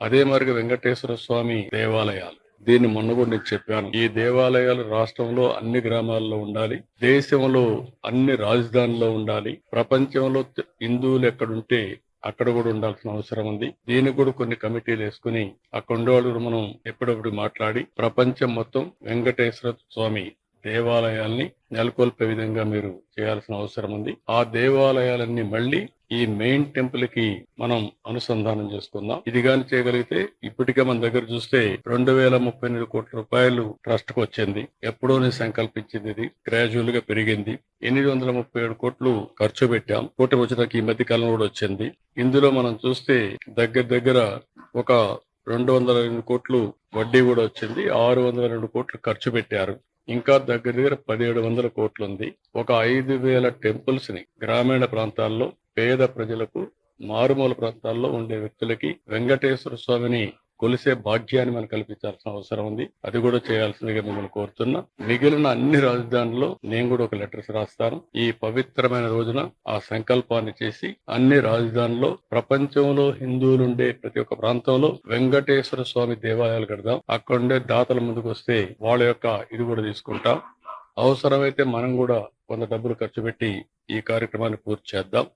అదే మరి వెంకటేశ్వర స్వామి దేవాలయాలు. దీన్ని మొన్న కూడా నేను చెప్పాను. ఈ దేవాలయాలు రాష్ట్రంలో అన్ని గ్రామాల్లో ఉండాలి, దేశంలో అన్ని రాజధానుల్లో ఉండాలి, ప్రపంచంలో హిందువులు ఎక్కడుంటే అక్కడ కూడా ఉండాల్సిన అవసరం ఉంది. దీనికి కూడా కొన్ని కమిటీలు వేసుకుని అక్కడ ఉండేవాళ్ళు మనం ఎప్పుడప్పుడు మాట్లాడి ప్రపంచం మొత్తం వెంకటేశ్వర స్వామి దేవాలయాల్ని నెలకొల్పే విధంగా మీరు చేయాల్సిన అవసరం ఉంది. ఆ దేవాలయాలన్నీ మళ్ళీ ఈ మెయిన్ టెంపుల్ కి మనం అనుసంధానం చేసుకుందాం. ఇది గాని చేయగలిగితే ఇప్పటికే మన దగ్గర చూస్తే 2038 కోట్ల రూపాయలు ట్రస్ట్ కు వచ్చింది. ఎప్పుడోనే సంకల్పించింది, ఇది గ్రాడ్యువల్ గా పెరిగింది. 837 కోట్లు ఖర్చు పెట్టాం. కోటి వచ్చినాక ఈ మధ్య కాలం కూడా వచ్చింది. ఇందులో మనం చూస్తే దగ్గర ఒక 202 కోట్లు వడ్డీ కూడా వచ్చింది. 602 కోట్లు ఖర్చు పెట్టారు. ఇంకా దగ్గర 1700 కోట్లు ఉంది. ఒక 5000 టెంపుల్స్ ని గ్రామీణ ప్రాంతాల్లో పేద ప్రజలకు, మారుమూల ప్రాంతాల్లో ఉండే వ్యక్తులకి వెంకటేశ్వర స్వామిని కొలిసే భాగ్యాన్ని మనం కల్పించాల్సిన అవసరం ఉంది. అది కూడా చేయాల్సిందిగా మిమ్మల్ని కోరుతున్నా. మిగిలిన అన్ని రాజధానుల్లో నేను కూడా ఒక లెటర్స్ రాస్తాను. ఈ పవిత్రమైన రోజున ఆ సంకల్పాన్ని చేసి అన్ని రాజధానుల్లో ప్రపంచంలో హిందువులు ఉండే ప్రతి ఒక్క ప్రాంతంలో వెంకటేశ్వర స్వామి దేవాలయాలు కడదాం. అక్కడ ఉండే దాతల ముందుకు వస్తే వాళ్ళ యొక్క ఇది కూడా తీసుకుంటాం. అవసరమైతే మనం కూడా కొంత డబ్బులు ఖర్చు పెట్టి ఈ కార్యక్రమాన్ని పూర్తి చేద్దాం.